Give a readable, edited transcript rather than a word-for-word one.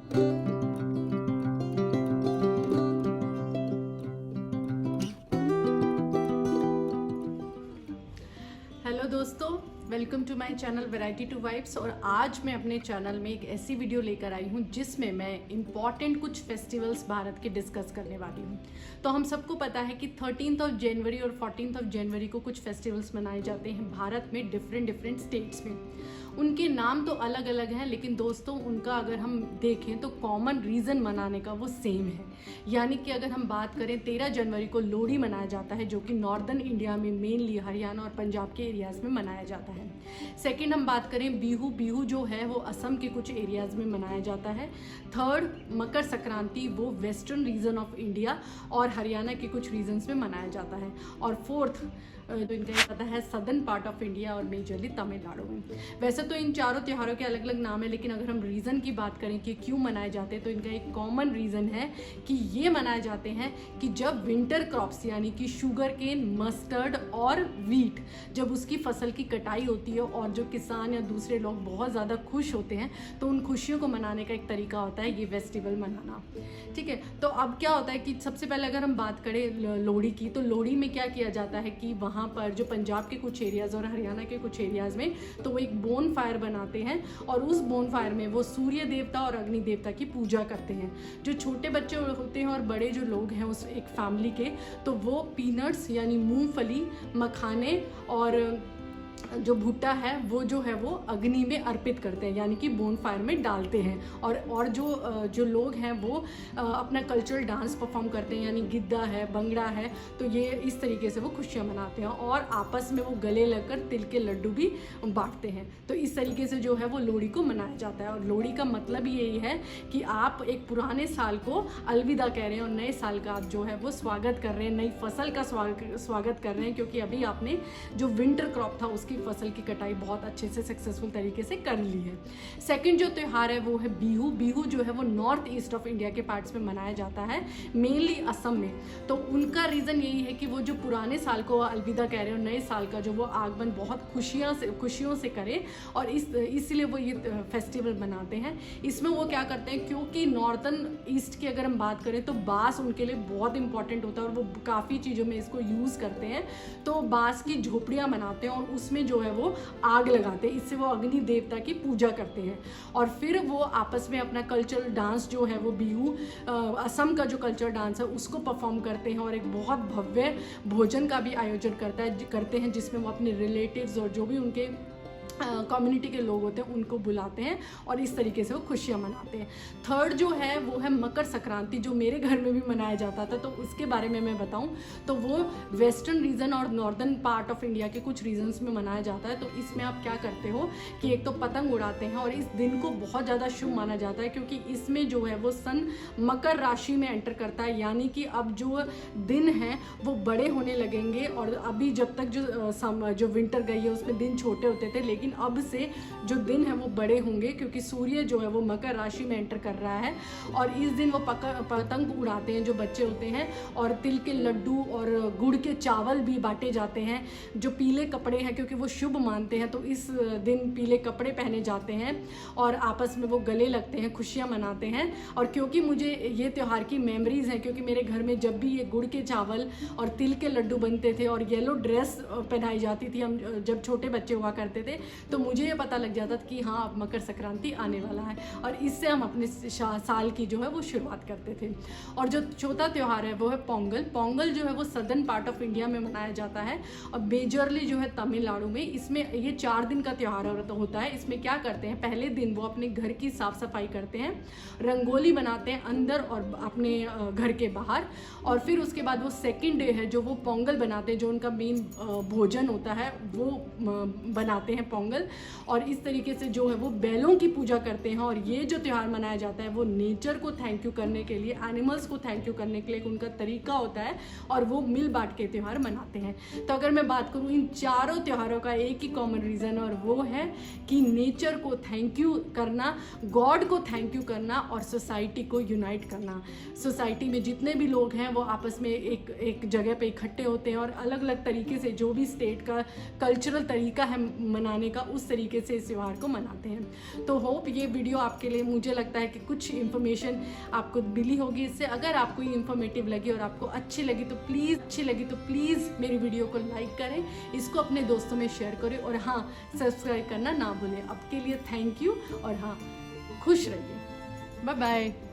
Hello दोस्तों, welcome to my channel variety to vibes. और आज मैं अपने चैनल में एक ऐसी वीडियो लेकर आई हूँ जिसमें मैं इम्पॉर्टेंट कुछ फेस्टिवल्स भारत के डिस्कस करने वाली हूँ। तो हम सबको पता है कि 13 जनवरी और 14 जनवरी को कुछ फेस्टिवल्स मनाए जाते हैं भारत में डिफरेंट स्टेट्स में। उनके नाम तो अलग अलग हैं, लेकिन दोस्तों उनका अगर हम देखें तो कॉमन रीज़न मनाने का वो सेम है। यानी कि अगर हम बात करें 13 जनवरी को लोहड़ी मनाया जाता है, जो कि नॉर्दर्न इंडिया में मेनली हरियाणा और पंजाब के एरियाज़ में मनाया जाता है। सेकंड हम बात करें बिहू जो है वो असम के कुछ एरियाज़ में मनाया जाता है। थर्ड मकर संक्रांति, वो वेस्टर्न रीजन ऑफ इंडिया और हरियाणा के कुछ रीजन्स में मनाया जाता है। और फोर्थ तो इनका ये पता है सदर्न पार्ट ऑफ इंडिया और मेजरली तमिलनाडु में। वैसे तो इन चारों त्योहारों के अलग अलग नाम है, लेकिन अगर हम रीज़न की बात करें कि क्यों मनाए जाते हैं तो इनका एक कॉमन रीज़न है कि ये मनाए जाते हैं कि जब विंटर क्रॉप्स यानी कि शुगर केन, मस्टर्ड और वीट, जब उसकी फसल की कटाई होती है और जो किसान या दूसरे लोग बहुत ज़्यादा खुश होते हैं, तो उन खुशियों को मनाने का एक तरीका होता है ये फेस्टिवल मनाना। ठीक है, तो अब क्या होता है कि सबसे पहले अगर हम बात करें लोहड़ी की, तो लोहड़ी में क्या किया जाता है कि वहाँ पर जो पंजाब के कुछ एरियाज़ और हरियाणा के कुछ एरियाज़ में तो वो एक बोन फायर बनाते हैं और उस बोन फायर में वो सूर्य देवता और अग्नि देवता की पूजा करते हैं। जो छोटे बच्चे होते हैं और बड़े जो लोग हैं उस एक फैमिली के, तो वो पीनट्स यानी मूंगफली, मखाने और जो भुट्टा है वो जो है वो अग्नि में अर्पित करते हैं, यानी कि बोन फायर में डालते हैं। और जो लोग हैं वो अपना कल्चरल डांस परफॉर्म करते हैं, यानी गिद्दा है, भंगड़ा है। तो ये इस तरीके से वो खुशियाँ मनाते हैं और आपस में वो गले लगकर तिल के लड्डू भी बांटते हैं। तो इस तरीके से जो है वो लोहड़ी को मनाया जाता है। और लोहड़ी का मतलब यही है कि आप एक पुराने साल को अलविदा कह रहे हैं और नए साल का आप जो है वो स्वागत कर रहे हैं, नई फसल का स्वागत कर रहे हैं, क्योंकि अभी आपने जो विंटर क्रॉप था उसकी फसल की कटाई बहुत अच्छे से सक्सेसफुल तरीके से कर ली है। सेकंड जो त्यौहार है वो है बिहू जो है वो नॉर्थ ईस्ट ऑफ इंडिया के पार्ट्स में मनाया जाता है, मेनली असम में। तो उनका रीज़न यही है कि वो जो पुराने साल को अलविदा कह रहे हैं और नए साल का जो वो आगमन बहुत खुशियों से करें, और इसलिए वो ये फेस्टिवल मनाते हैं। इसमें वो क्या करते हैं, क्योंकि नॉर्थन ईस्ट की अगर हम बात करें तो बांस उनके लिए बहुत इंपॉर्टेंट होता है और वो काफ़ी चीज़ों में इसको यूज़ करते हैं। तो बांस की झोपड़ियाँ बनाते हैं और उसमें जो है वो आग लगाते हैं, इससे वो अग्नि देवता की पूजा करते हैं। और फिर वो आपस में अपना कल्चरल डांस जो है वो बिहू, असम का जो कल्चरल डांस है उसको परफॉर्म करते हैं और एक बहुत भव्य भोजन का भी आयोजन करते हैं, जिसमें वो अपने रिलेटिव्स और जो भी उनके कम्युनिटी के लोग होते हैं उनको बुलाते हैं और इस तरीके से वो खुशियाँ मनाते हैं। थर्ड जो है वो है मकर संक्रांति, जो मेरे घर में भी मनाया जाता था। तो उसके बारे में मैं बताऊं तो वो वेस्टर्न रीजन और नॉर्दर्न पार्ट ऑफ इंडिया के कुछ रीजन्स में मनाया जाता है। तो इसमें आप क्या करते हो कि एक तो पतंग उड़ाते हैं और इस दिन को बहुत ज़्यादा शुभ माना जाता है, क्योंकि इसमें जो है वो सन मकर राशि में एंटर करता है, यानी कि अब जो दिन हैं वो बड़े होने लगेंगे। और अभी जब तक जो विंटर गई है उसमें दिन छोटे होते थे, लेकिन अब से जो दिन है वो बड़े होंगे, क्योंकि सूर्य जो है वो मकर राशि में एंटर कर रहा है। और इस दिन वो पतंग उड़ाते हैं जो बच्चे होते हैं, और तिल के लड्डू और गुड़ के चावल भी बांटे जाते हैं। जो पीले कपड़े हैं, क्योंकि वो शुभ मानते हैं, तो इस दिन पीले कपड़े पहने जाते हैं और आपस में वो गले लगते हैं, खुशियाँ मनाते हैं। और क्योंकि मुझे ये त्यौहार की मेमोरीज हैं, क्योंकि मेरे घर में जब भी ये गुड़ के चावल और तिल के लड्डू बनते थे और येलो ड्रेस पहनाई जाती थी, हम जब छोटे बच्चे हुआ करते थे, तो मुझे ये पता लग जाता था कि हाँ अब मकर संक्रांति आने वाला है, और इससे हम अपने साल की जो है वो शुरुआत करते थे। और जो चौथा त्यौहार है वो है पोंगल। पोंगल जो है वो सदर्न पार्ट ऑफ इंडिया में मनाया जाता है और मेजरली जो है तमिलनाडु में। इसमें ये 4 दिन का त्यौहार होता है। इसमें क्या करते हैं, पहले दिन वो अपने घर की साफ सफाई करते हैं, रंगोली बनाते हैं अंदर और अपने घर के बाहर। और फिर उसके बाद वो सेकेंड डे है जो वो पोंगल बनाते हैं, जो उनका मेन भोजन होता है वो बनाते हैं पोंगल। और इस तरीके से जो है वो बैलों की पूजा करते हैं। और ये जो त्यौहार मनाया जाता है वो नेचर को थैंक यू करने के लिए, एनिमल्स को थैंक यू करने के लिए उनका तरीका होता है, और वो मिल बांट के त्यौहार मनाते हैं। तो अगर मैं बात करूँ इन चारों त्योहारों का एक ही कॉमन रीज़न, और वो है कि नेचर को थैंक यू करना, गॉड को थैंक यू करना और सोसाइटी को यूनाइट करना। सोसाइटी में जितने भी लोग हैं वो आपस में एक जगह पे इकट्ठे होते हैं और अलग अलग तरीके से जो भी स्टेट का कल्चरल तरीका है मनाने का उस तरीके से इस त्यौहार को मनाते हैं। तो होप ये वीडियो आपके लिए, मुझे लगता है कि कुछ इन्फॉर्मेशन आपको मिली होगी इससे। अगर आपको ये इन्फॉर्मेटिव लगी और आपको अच्छी लगी तो प्लीज़ मेरी वीडियो को लाइक करें, इसको अपने दोस्तों में शेयर करें और हाँ, सब्सक्राइब करना ना भूलें। अब के लिए थैंक यू और हाँ, खुश रहिए। Bye bye.